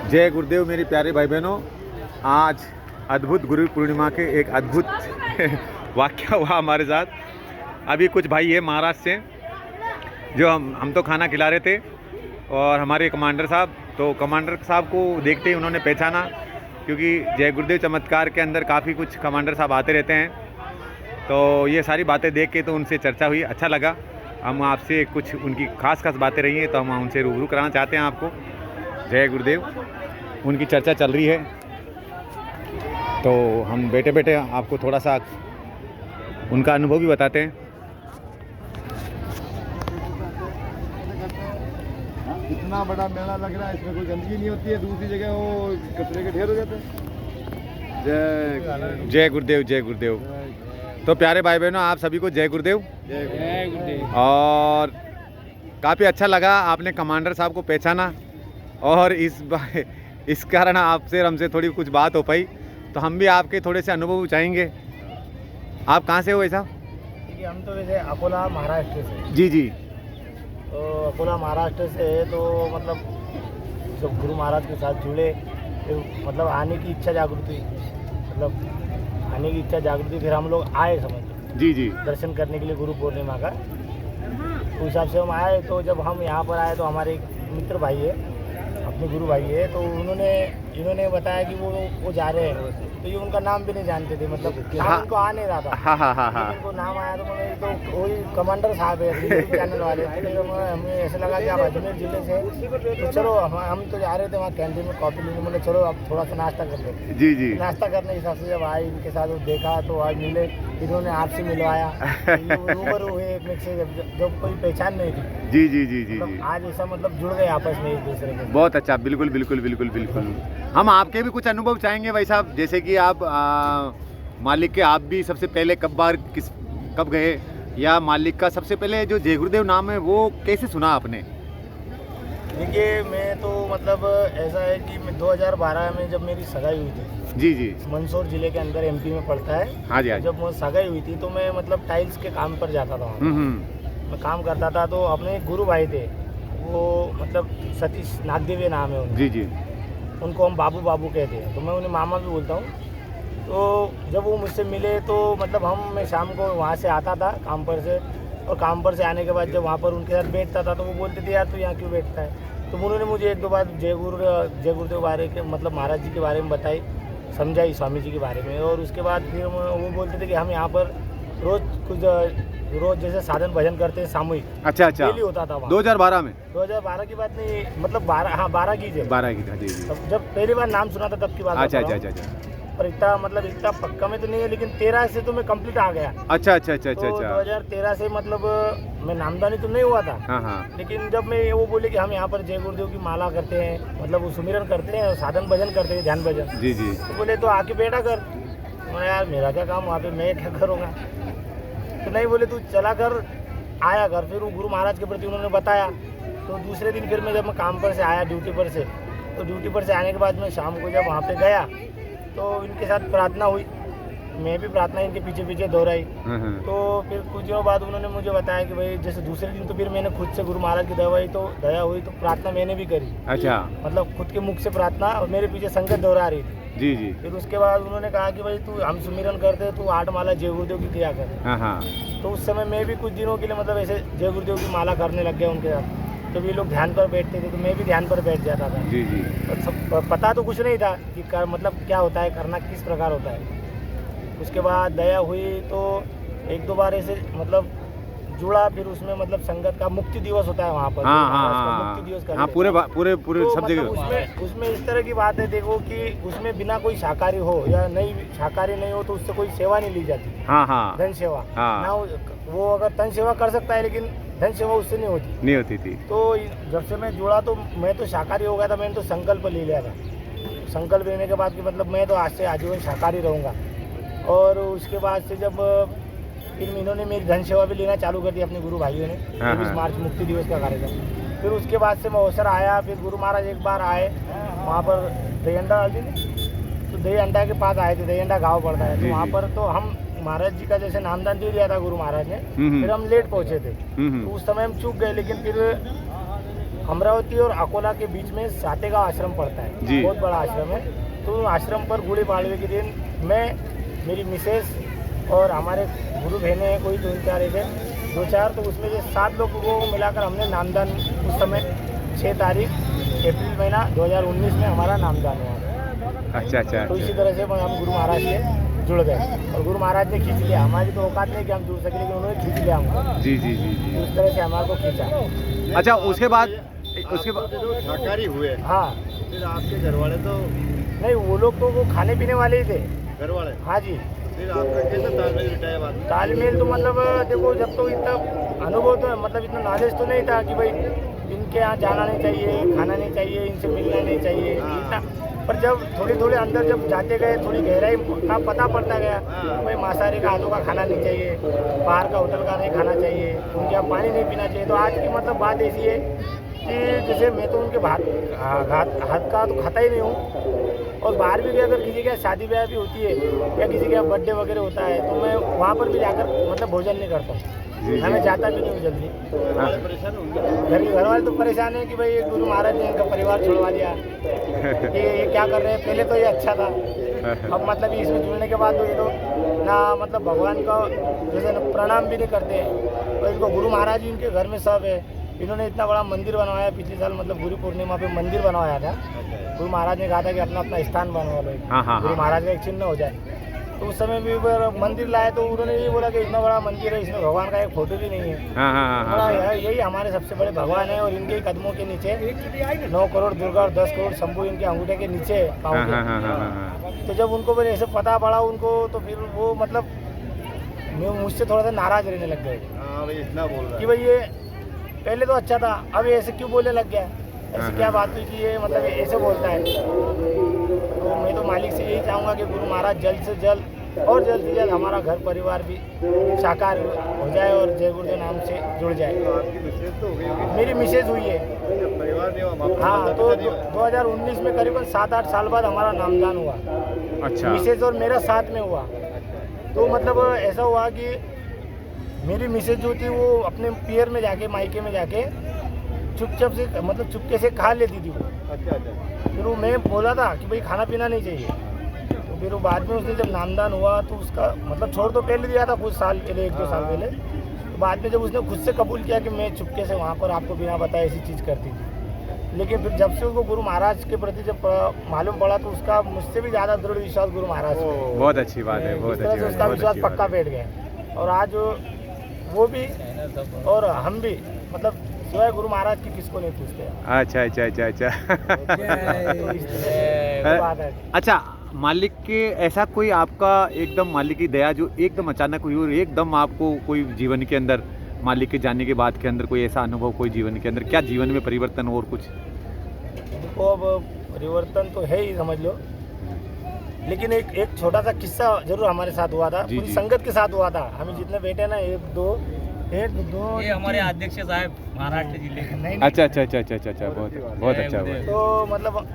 जय गुरुदेव मेरी प्यारे भाई बहनों। आज अद्भुत गुरु पूर्णिमा के एक अद्भुत वाक़या हुआ हमारे साथ। अभी कुछ भाई है महाराष्ट्र से, जो हम तो खाना खिला रहे थे और हमारे कमांडर साहब को देखते ही उन्होंने पहचाना, क्योंकि जय गुरुदेव चमत्कार के अंदर काफ़ी कुछ कमांडर साहब आते रहते हैं। तो ये सारी बातें देख के तो उनसे चर्चा हुई, अच्छा लगा। हम आपसे कुछ उनकी खास बातें रही हैं तो हम उनसे रूबरू कराना चाहते हैं आपको। जय गुरुदेव, उनकी चर्चा चल रही है तो हम बैठे बैठे आपको थोड़ा सा उनका अनुभव भी बताते हैं। इतना बड़ा मेला लग रहा है, इसमें कोई गंदगी नहीं होती है, दूसरी जगह वो कचरे के ढेर हो जाते हैं। जय गुरुदेव, जय गुरुदेव। तो प्यारे भाई बहनों, आप सभी को जय गुरुदेव। जय गुरुदेव। और काफ़ी अच्छा लगा आपने कमांडर साहब को पहचाना, और इस कारण आपसे हमसे थोड़ी कुछ बात हो पाई, तो हम भी आपके थोड़े से अनुभव चाहेंगे। आप कहाँ से हो ऐसा? देखिए, हम तो वैसे अकोला महाराष्ट्र से। जी जी। तो अकोला महाराष्ट्र से है, तो मतलब जब गुरु महाराज के साथ जुड़े तो मतलब आने की इच्छा जागृत हुई, फिर हम लोग आए, समझ जी जी। दर्शन करने के लिए गुरु पूर्णिमा का। उस हिसाब से हम आए। तो जब हम यहाँ पर आए तो हमारे एक मित्र भाई है, अपने गुरु भाई है, तो इन्होंने बताया कि वो जा रहे हैं। तो ये उनका नाम भी नहीं जानते थे, मतलब नाम उनको आ नहीं रहा था। हाँ। उनको नाम आया तो मैंने तो वही कमांडर साहब है चैनल वाले, तो हमें ऐसा लगा कि आप अजमेर जिले से, तो चलो हम तो जा रहे थे वहाँ कैंटीन में कॉफी लेने, बोले चलो अब थोड़ा सा नाश्ता कर लेते। जी जी। नाश्ता करने के हिसाब से जब आए, इनके साथ देखा तो आज मिले, इन्होंने आपसे मिलवाया, रूबरू हुए एक में से, जब कोई पहचान नहीं थी। जी जी जी जी। आज ऐसा मतलब जुड़ गए आपस में एक दूसरे के। बहुत अच्छा, बिल्कुल बिल्कुल बिल्कुल बिल्कुल। हम आपके भी कुछ अनुभव चाहेंगे भाई साहब, जैसे कि आप मालिक के, आप भी सबसे पहले कब गए, या मालिक का सबसे पहले जो जय गुरुदेव नाम है वो कैसे सुना आपने? देखिए, मैं तो मतलब ऐसा है कि मैं 2012 में जब मेरी सगाई हुई थी। जी जी। मंदसौर जिले के अंदर एमपी में पड़ता है। हाँ जी। जब वो सगाई हुई थी तो मैं मतलब टाइल्स के काम पर जाता था। मैं काम करता था, तो अपने गुरु भाई थे, वो मतलब सतीश नागदेवी नाम है उनका। जी जी। उनको हम बाबू कहते हैं, तो मैं उन्हें मामा भी बोलता हूँ। तो जब वो मुझसे मिले तो मतलब मैं शाम को वहाँ से आता था काम पर से, और काम पर से आने के बाद जब वहाँ पर उनके साथ बैठता था तो वो बोलते थे, यार तू यहाँ क्यों बैठता है? तो उन्होंने मुझे एक दो बार जय गुरुदेव बारे के मतलब महाराज जी के बारे में बताई, समझाई स्वामी जी के बारे में। और उसके बाद फिर वो बोलते थे कि हम यहाँ पर रोज जैसे साधन भजन करते हैं सामूहिक। अच्छा। डेली होता था वहाँ। 2012 में? 2012 की बात नहीं, मतलब 12 की थी। 12 की था। जी जी। जब पहली बार नाम सुना था तब की बात। अच्छा। पर इतना पक्का में तो नहीं है, लेकिन 13 से तो मैं कंप्लीट आ गया। अच्छा। तो 2013 से मतलब मैं नामदानी तो नहीं हुआ था। हाँ। लेकिन जब मैं वो बोले कि हम यहाँ पर जय गुरुदेव की माला करते हैं, मतलब वो सुमिरन करते हैं, साधन भजन करते हैं, ध्यान भजन। जी जी। तो बोले तो आके बैठा कर। मैं यार मेरा क्या काम वहाँ पे, मैं क्या करूँगा? तो नहीं, बोले तू चला कर, आया कर। फिर वो गुरु महाराज के प्रति उन्होंने बताया। तो दूसरे दिन फिर मैं जब मैं काम पर से आया ड्यूटी पर से, तो ड्यूटी पर से आने के बाद मैं शाम को जब वहाँ पे गया तो इनके साथ प्रार्थना हुई, मैं भी प्रार्थना इनके पीछे दोहराई। तो फिर कुछ दिनों बाद उन्होंने मुझे बताया कि भाई जैसे दूसरे दिन तो फिर मैंने खुद से गुरु महाराज की दया हुई तो प्रार्थना मैंने भी करी। अच्छा। मतलब खुद के मुख से प्रार्थना, और मेरे पीछे संगत दोहरा रही थी। जी जी। फिर उसके बाद उन्होंने कहा कि भाई तू, हम सुमिरन करते तू 8 माला जय गुरुदेव की किया कर। तो उस समय मैं भी कुछ दिनों के लिए मतलब ऐसे जय गुरुदेव की माला करने लग गया उनके साथ। जब ये लोग ध्यान पर बैठते थे तो मैं भी ध्यान पर बैठ जाता था। जी जी। और पता तो कुछ नहीं था कि मतलब क्या होता है, करना किस प्रकार होता है। उसके बाद दया हुई तो एक दो बार ऐसे मतलब जुड़ा, फिर उसमें मतलब संगत का मुक्ति दिवस होता है वहाँ पर। मुक्ति दिवस का पूरे तो सब जगह उसमें इस तरह की बात है, देखो कि उसमें बिना कोई शाकाहारी हो या शाकाहारी नहीं हो तो उससे कोई सेवा नहीं ली जाती। धन सेवा ना, वो अगर तन सेवा कर सकता है लेकिन धन सेवा उससे नहीं होती थी। तो जब से मैं जुड़ा तो मैं तो शाकाहारी हो गया था। मैंने तो संकल्प ले लिया था। संकल्प लेने के बाद कि मतलब मैं तो आज से आजीवन शाकाहारी रहूँगा। और उसके बाद से जब फिर इन्होंने मेरी धन सेवा भी लेना चालू कर दी अपने गुरु भाइयों ने, 23 मार्च मुक्ति दिवस का कार्यक्रम। फिर उसके बाद से मैं अवसर आया, फिर गुरु महाराज एक बार आए वहाँ पर दही अंडा के पास आए थे। दही अंडा गाँव पड़ता है, तो वहाँ पर तो हम महाराज जी का जैसे नामदान दे दिया था गुरु महाराज ने। फिर हम लेट पहुँचे थे, तो उस समय हम चूक गए। लेकिन फिर अमरावती और अकोला के बीच में सातेगांव आश्रम पड़ता है, जी। बहुत बड़ा आश्रम है। तो आश्रम पर गुड़ी पाड़वे के दिन मैं, मेरी मिसेस और हमारे गुरु बहनें हैं कोई 2-4 थे, 2-4, तो उसमें से 7 लोग को मिलाकर हमने नामदान उस समय 6 तारीख अप्रैल महीना 2019 में हमारा नामदान हुआ। अच्छा अच्छा तो इसी अच्छा। तरह से हम गुरु महाराज से जुड़ गए और गुरु महाराज ने खींच लिया। हमारी तो औकात नहीं कि हम जुड़ सके, लेकिन उन्होंने खींच लिया हमको। जी जी जी जी। उस तरह से हमारे को खींचा। अच्छा उसके बाद जो शाकाहारी हुए, हाँ, फिर आपके घर वाले तो नहीं वो लोग तो वो खाने पीने वाले ही थे। घर वाले, हाँ जी। फिर आपका कैसे तालमेल बिठाया बात? तालमेल तो मतलब देखो, जब तो इतना अनुभव तो मतलब इतना नॉलेज तो नहीं था कि भाई इनके यहाँ जाना नहीं चाहिए, खाना नहीं चाहिए, इनसे मिलना नहीं चाहिए इतना। पर जब थोड़ी थोड़ी अंदर जब जाते गए, थोड़ी गहराई का पता पड़ता गया कि भाई मांसाहारी का हाथों का खाना नहीं चाहिए, बाहर का होटल का नहीं खाना चाहिए, उनके यहाँ पानी नहीं पीना चाहिए। तो आज की मतलब बात ऐसी है कि जैसे मैं तो उनके हाथ का तो खाता ही नहीं हूँ, और बाहर भी अगर किसी के यहाँ शादी ब्याह भी होती है या किसी के यहाँ बर्थडे वगैरह होता है तो मैं वहाँ पर भी जाकर मतलब भोजन नहीं करता हूँ। हाँ, मैं जाता भी नहीं हूँ जल्दी। घर वाले परेशान होंगे। घर वाले तो परेशान है कि भाई गुरु महाराज ने इनका परिवार छोड़वा दिया, कि ये क्या कर रहे हैं। पहले तो ये अच्छा था, अब मतलब इसमें जुड़ने के बाद तो ये लोग ना मतलब भगवान का जैसे ना प्रणाम भी नहीं करते, और इनको गुरु महाराज जी इनके घर में सब है। इन्होंने इतना बड़ा मंदिर बनवाया पिछले साल, मतलब गुरु पूर्णिमा पे मंदिर बनवाया था। गुरु महाराज ने कहा था कि अपना अपना स्थान बनवा लो, हाँ, हाँ, गुरु हाँ। महाराज का एक चिन्ह हो जाए। तो उस समय भी मंदिर लाए तो उन्होंने ये बोला कि इतना बड़ा मंदिर है, इसमें भगवान का एक फोटो भी नहीं है। हाँ हाँ हाँ बोला, हाँ। यार यही हमारे सबसे बड़े भगवान है, और इनके कदमों के नीचे 9 करोड़ दुर्गा और 10 करोड़ शंभू इनके अंगूठे के नीचे है, पाँव हाँ के। हाँ हाँ हाँ हाँ। तो जब उनको मैंने ऐसे पता पड़ा उनको, तो फिर वो मतलब मुझसे थोड़ा सा नाराज रहने लग गए हाँ भाई, इतना बोल रहा कि है। भाई ये पहले तो अच्छा था, अब ये ऐसे क्यों बोलने लग गया, ऐसी क्या बात हुई कि ये मतलब ऐसे बोलता है। तो मैं तो मालिक से यही चाहूँगा कि गुरु महाराज जल्द से जल्द हमारा घर परिवार भी साकार हो जाए और जय गुरुदेव नाम से जुड़ जाए। तो आपकी मिसेज तो हो गई होगी, मेरी मिसेज हुई है। जब परिवार नहीं हुआ, आपका हाँ, तो माता-पिता नहीं हुआ। 2019 में करीबन 7-8 साल बाद हमारा नामदान हुआ। अच्छा मिसेज और मेरा साथ में हुआ। तो मतलब ऐसा हुआ कि मेरी मिसेज जो थी वो अपने पियर में जाके, मायके में जाके चुपचाप से मतलब चुपके से खा लेती थी वो। अच्छा अच्छा। फिर वो मैं बोला था कि भाई खाना पीना नहीं चाहिए, तो फिर वो बाद में उसने जब नामदान हुआ तो उसका मतलब छोड़ तो पहले दिया था कुछ साल पहले, 1-2 साल पहले। तो बाद में जब उसने खुद से कबूल किया कि मैं चुपके से वहाँ पर आपको बिना बताए ऐसी चीज़ करती थी, लेकिन फिर जब से उसको गुरु महाराज के प्रति जब मालूम पड़ा तो उसका मुझसे भी ज़्यादा दृढ़ विश्वास गुरु महाराज पे। बहुत अच्छी बात है, बहुत इस तरह अच्छी से बात उसका है, विश्वास बहुत अच्छी पक्का बात है। बैठ गया। और आज वो भी और हम भी मतलब सिवाय गुरु महाराज की किसको नहीं पूछते हैं। अच्छा अच्छा अच्छा अच्छा। तो इस तरह से बात है। अच्छा, मालिक के ऐसा कोई आपका एकदम मालिक की दया जो एकदम अचानक हुई और एकदम आपको कोई जीवन के अंदर मालिक के जाने के बाद के अंदर कोई ऐसा अनुभव, कोई जीवन के अंदर क्या जीवन में परिवर्तन और कुछ? देखो अब परिवर्तन तो है ही समझ लो, लेकिन एक छोटा सा किस्सा जरूर हमारे साथ हुआ था, जी, पूरी जी। संगत के साथ हुआ था। हम जितने बैठे ना, 1 2 ये हमारे अध्यक्ष साहब महाराष्ट्र जिले के। नहीं, अच्छा अच्छा अच्छा अच्छा अच्छा अच्छा, बहुत बहुत अच्छा हुआ। तो मतलब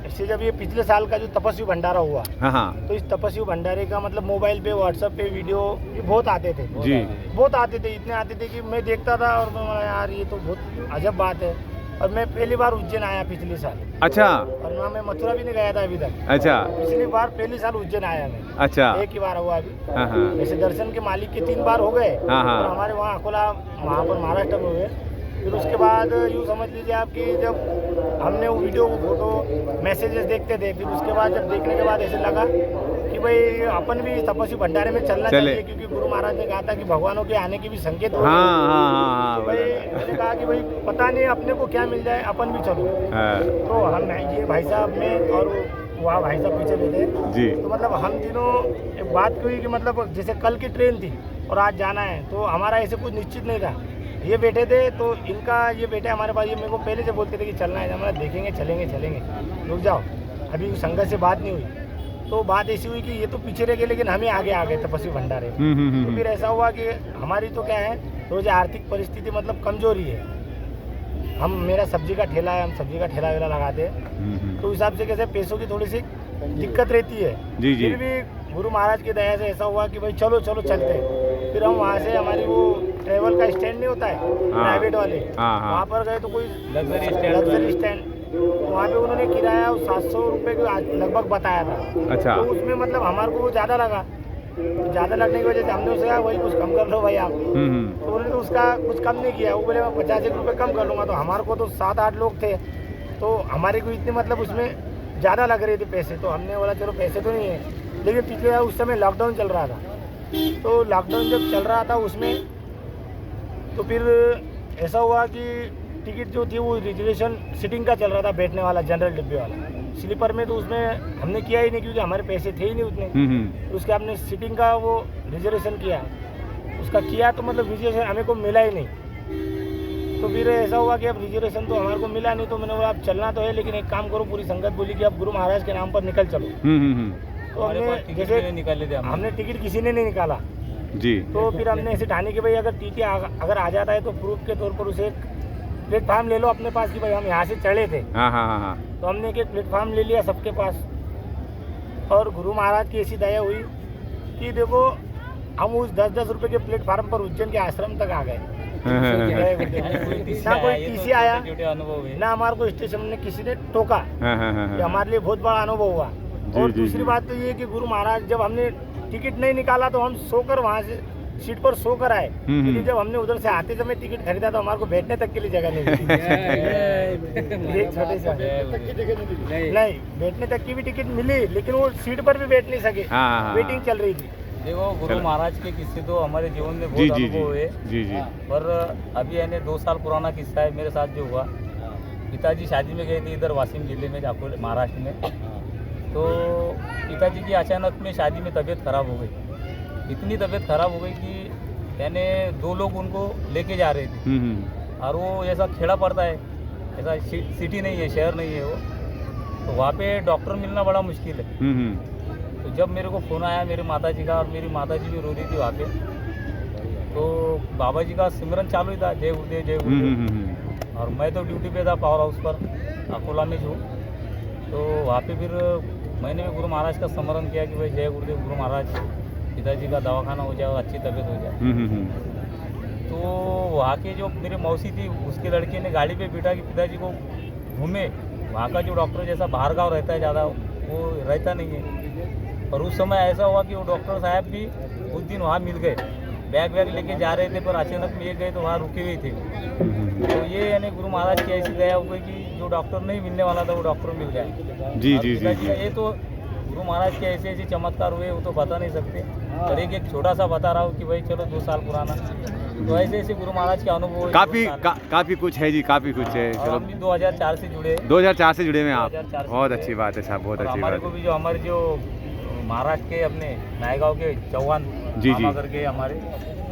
इससे जब ये पिछले साल का जो तपस्वी भंडारा हुआ, हाँ हाँ तो इस तपस्वी भंडारे का मतलब मोबाइल पे, व्हाट्सएप पे वीडियो ये बहुत आते थे। जी। बहुत आते थे, इतने आते थे कि मैं देखता था और मैं बोला, यार ये तो बहुत अजब बात है। और मैं पहली बार उज्जैन आया पिछले साल, अच्छा और ना मैं मथुरा भी नहीं गया था अभी तक। अच्छा पिछली बार पहली साल उज्जैन आया मैं, अच्छा। एक ही बार हुआ अभी। हाँ हाँ जैसे दर्शन के मालिक के 3 बार हो गए, हाँ, हाँ। और हमारे वहाँ अकोला, वहाँ पर महाराष्ट्र में हुए। फिर उसके बाद यूँ समझ लीजिए आप कि जब हमने वो वीडियो को, फोटो, मैसेजेस देखते थे, फिर उसके बाद जब देखने के बाद ऐसे लगा कि भाई अपन भी तपस्वी भंडारे में चलना चले। चाहिए, क्योंकि गुरु महाराज ने कहा था कि भगवानों के आने के भी संकेत हो हाँ रहे हैं। हाँ हाँ तो भाई मैंने कहा कि भाई पता नहीं अपने को क्या मिल जाए, अपन भी चलो। हाँ तो हम ये भाई साहब में और वहाँ भाई साहब पीछे बैठे, जी। तो मतलब हम तीनों एक बात हुई कि मतलब जैसे कल की ट्रेन थी और आज जाना है, तो हमारा ऐसे कुछ निश्चित नहीं था। ये बैठे थे तो इनका ये बेटे हमारे पास, ये मेरे को पहले से बोलते थे कि चलना है, हमारा देखेंगे, चलेंगे चलेंगे, रुक जाओ, अभी संगत से बात नहीं हुई। तो बात ऐसी हुई कि ये तो पीछे रह गए, लेकिन हम ही आगे आ गए तपस्वी भंडारे। तो फिर ऐसा हुआ कि हमारी तो क्या है, रोज आर्थिक परिस्थिति मतलब कमजोरी है। हम, मेरा सब्जी का ठेला है, हम सब्जी का ठेला वेला लगाते हैं, तो हिसाब से कैसे पैसों की थोड़ी सी दिक्कत रहती है। जी, जी। फिर भी गुरु महाराज की दया से ऐसा हुआ कि भाई चलो चलो चलते हैं। फिर हम वहाँ से, हमारी वो ट्रेवल का स्टैंड नहीं होता है प्राइवेट वाले, हाँ, हाँ। वहाँ पर गए तो कोई लग्जरी स्टैंड, वहाँ पे उन्होंने किराया 700 रुपये के लगभग बताया था। अच्छा। तो उसमें मतलब हमारे को वो ज़्यादा लगा, तो ज़्यादा लगने की वजह से हमने उससे कहा वही कुछ कम कर लो भाई आप। तो उन्होंने तो उसका कुछ कम नहीं किया, वो बोले मैं 50 रुपये कम कर लूँगा। तो हमारे को तो 7-8 लोग थे, तो हमारे को इतने मतलब उसमें ज़्यादा लग रहे थे पैसे, तो हमने बोला चलो पैसे तो नहीं है, लेकिन पिछले उस समय लॉकडाउन चल रहा था। तो लॉकडाउन जब चल रहा था उसमें तो फिर ऐसा हुआ कि टिकट जो थी वो रिजर्वेशन सीटिंग का चल रहा था, बैठने वाला जनरल डिब्बे वाला, स्लीपर में तो उसमें हमने किया ही नहीं क्योंकि हमारे पैसे थे ही नहीं उतने। तो उसके हमने सीटिंग का वो रिजर्वेशन किया, उसका किया तो मतलब रिजर्वेशन हमें को मिला ही नहीं। तो फिर ऐसा हुआ कि अब रिजर्वेशन तो हमारे को मिला नहीं, तो मैंने बोला अब चलना तो है, लेकिन एक काम करो, पूरी संगत बोली कि अब गुरु महाराज के नाम पर निकल चलो। तो हमने जैसे निकाले थे हमने टिकट किसी ने नहीं निकाला जी। तो फिर हमने ऐसे ठाने कि भाई अगर टीटी अगर आ जाता है तो प्रूफ के तौर पर उसे एक प्लेटफार्म ले लो अपने पास कि भाई हम यहाँ से चढ़े थे। हाँ हाँ हाँ हाँ। तो हमने एक प्लेटफार्म ले लिया सबके पास, और गुरु महाराज की ऐसी दया हुई कि देखो हम उस 10-10 रुपए के प्लेटफार्म पर उज्जैन के आश्रम तक आ गए। ना कोई टीसी आया, अनुभव है। ना हमारे को स्टेशन में किसी ने टोका। हाँ। ये हमारे लिए बहुत बड़ा अनुभव हुआ। और जी, दूसरी जी। बात तो ये कि गुरु महाराज जब हमने टिकट नहीं निकाला तो हम सोकर वहाँ से सीट पर सोकर आए, लेकिन जब हमने उधर से आते समय टिकट खरीदा तो हमारे को बैठने तक के लिए जगह नहीं मिली। एक छोटे से नहीं, बैठने तक की भी टिकट मिली, लेकिन वो सीट पर भी बैठ नहीं सके, हाँ। वेटिंग चल रही थी। देखो गुरु महाराज के किस्से तो हमारे जीवन में जी बहुत जी अनुभव हुए, जी जी। पर अभी यानी 2 साल पुराना किस्सा है मेरे साथ जो हुआ। पिताजी शादी में गए थे इधर वासिम जिले में, जापुर महाराष्ट्र में। तो पिताजी की अचानक में शादी में तबीयत खराब हो गई, इतनी तबीयत खराब हो गई कि यानी 2 लोग उनको लेके जा रहे थे, और वो ऐसा खेड़ा पड़ता है, ऐसा सिटी नहीं है, शहर नहीं है वो, तो वहाँ पे डॉक्टर मिलना बड़ा मुश्किल है। तो जब मेरे को फ़ोन आया मेरी माताजी का, और मेरी माताजी भी रो रही थी वहाँ पे, तो बाबा जी का सिमरन चालू ही था, जय गुरुदेव जय गुरुदेव। और मैं तो ड्यूटी पे था पावर हाउस पर, अकोला में हूँ। तो वहाँ पे फिर मैंने भी गुरु महाराज का स्मरण किया कि भाई जय गुरुदेव गुरु महाराज, पिताजी का दवाखाना हो जाए और अच्छी तबीयत हो जाए। तो वहाँ के जो मेरी मौसी थी उसके लड़के ने गाड़ी पे बिठा कि पिताजी को घूमे, वहाँ का जो डॉक्टर जैसा बाहर गाँव रहता है ज़्यादा वो रहता नहीं है। और उस समय ऐसा हुआ कि वो डॉक्टर साहब भी उस दिन वहाँ मिल गए, बैग वैग लेके जा रहे थे, पर अचानक में ये गए तो वहाँ रुके हुए थे। तो ये यानी गुरु महाराज की ऐसी दया हो गई कि जो डॉक्टर नहीं मिलने वाला था वो डॉक्टर मिल गया। जी और जी जी पिताजी का ये तो गुरु महाराज के ऐसे ऐसे चमत्कार हुए वो तो बता नहीं सकते, और एक छोटा सा बता रहा हूँ कि भाई चलो 2 साल पुराना, तो ऐसे ऐसे गुरु महाराज के अनुभव हुए। काफी कुछ है जी, काफी कुछ है। और चलो हम भी 2004 से जुड़े हैं। 2004 से जुड़े हुए हैं आप, 2004 से बहुत जुड़े अच्छी हैं। बात है साहब, बहुत और अच्छी हमारे बात को है। भी जो हमारे जो महाराष्ट्र के अपने नायगांव के चौहान जी, मामा जी। करके हमारे,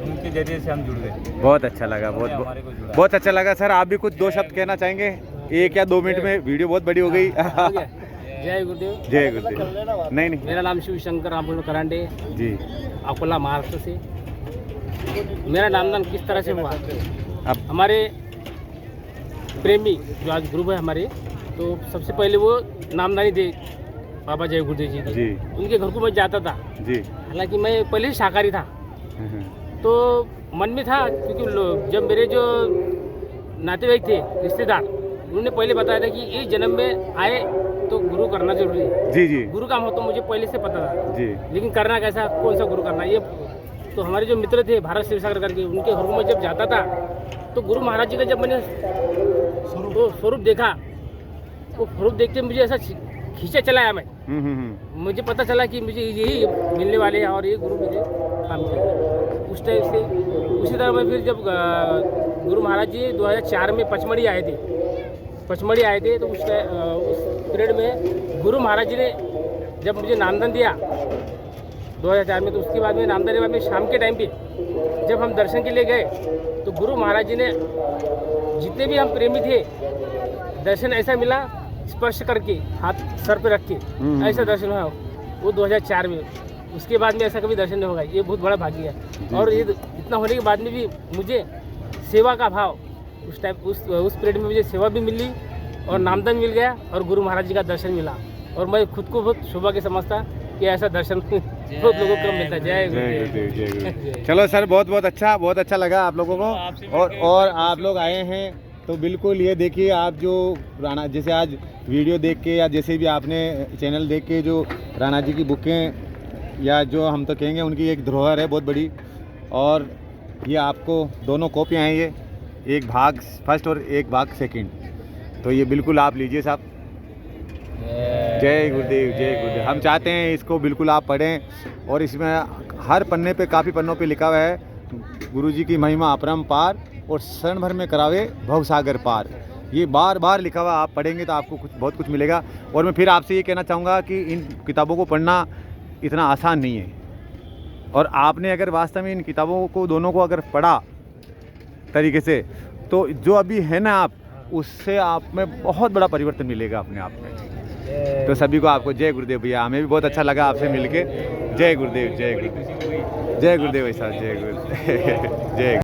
उनके जरिए से हम जुड़ गए। बहुत अच्छा लगा, उन्होंने हमारे को जुड़ा। बहुत अच्छा लगा। सर आप भी कुछ 2 शब्द कहना चाहेंगे, 1 या 2 मिनट में? वीडियो बहुत बड़ी हो गई। जय गुरुदेव। जय गुरुदेव। नहीं मेरा नाम शिव शंकर रामपुर करांडे, जी। अकोला महाराष्ट्र से। मेरा नामदान किस तरह से हुआ, अब हमारे प्रेमी जो आज ग्रुप है हमारे, तो सबसे पहले वो नामदानी दे बाबा जय गुरुदेव जी की। जी उनके घर को मैं जाता था, जी। हालांकि मैं पहले ही शाकाहारी था, तो मन में था क्योंकि जब मेरे जो नातेवाईक थे रिश्तेदार, उन्होंने पहले बताया था कि इस जन्म में आए तो गुरु करना जरूरी है। जी जी गुरु काम हो तो मुझे पहले से पता था, जी। लेकिन करना कैसा, कौन सा गुरु करना, ये तो हमारे जो मित्र थे भारत शिवसागर करके, उनके घर में जब जाता था तो गुरु महाराज जी का जब मैंने स्वरूप देखा, वो स्वरूप देखते मुझे ऐसा खींचा चलाया मैं। मुझे पता चला कि मुझे यही मिलने वाले हैं और ये गुरु मेरे काम किए। उस टाइम से उसी तरह मैं फिर जब गुरु महाराज जी 2004 में पचमढ़ी आए थे, तो उस पीरियड में गुरु महाराज जी ने जब मुझे नामदान दिया 2004 में, तो उसके बाद में नामदान के बाद में शाम के टाइम पे जब हम दर्शन के लिए गए तो गुरु महाराज जी ने जितने भी हम प्रेमी थे, दर्शन ऐसा मिला स्पर्श करके, हाथ सर पे रख के ऐसा दर्शन हुआ वो 2004 में। उसके बाद में ऐसा कभी दर्शन नहीं होगा, ये बहुत बड़ा भाग्य है। और ये इतना होने के बाद में भी मुझे सेवा का भाव उस टाइम उस पीरियड में मुझे सेवा भी मिली और नामदान मिल गया और गुरु महाराज जी का दर्शन मिला, और मैं खुद को बहुत सौभाग्य समझता कि ऐसा दर्शन बहुत लोगों को कम मिलता है। जय जय गुरुदेव। गुरुदेव, जय गुरुदेव। चलो सर, बहुत अच्छा लगा आप लोगों को। और आप लोग आए हैं तो बिल्कुल ये देखिए, आप जो राणा, जैसे आज वीडियो देख के या जैसे भी आपने चैनल देख के जो राणा जी की बुकें, या जो हम तो कहेंगे उनकी एक धरोहर है बहुत बड़ी, और ये आपको दोनों कॉपियाँ हैं, ये एक भाग फर्स्ट और एक भाग सेकंड, तो ये बिल्कुल आप लीजिए साहब। जय गुरुदेव, जय गुरुदेव। हम चाहते हैं इसको बिल्कुल आप पढ़ें, और इसमें हर पन्ने पे, काफ़ी पन्नों पे लिखा हुआ है गुरु जी की महिमा अपरंपार और क्षण भर में करावे भवसागर पार। ये बार बार लिखा हुआ, आप पढ़ेंगे तो आपको बहुत कुछ मिलेगा। और मैं फिर आपसे ये कहना चाहूँगा कि इन किताबों को पढ़ना इतना आसान नहीं है, और आपने अगर वास्तव में इन किताबों को दोनों को अगर पढ़ा तरीके से, तो जो अभी है ना आप, उससे आप में बहुत बड़ा परिवर्तन मिलेगा अपने आप में। तो सभी को आपको जय गुरुदेव भैया, हमें भी बहुत अच्छा लगा आपसे मिलके। जय गुरुदेव, जय गुरुदेव, जय गुरुदेव ऐसा, जय गुरुदेव। जय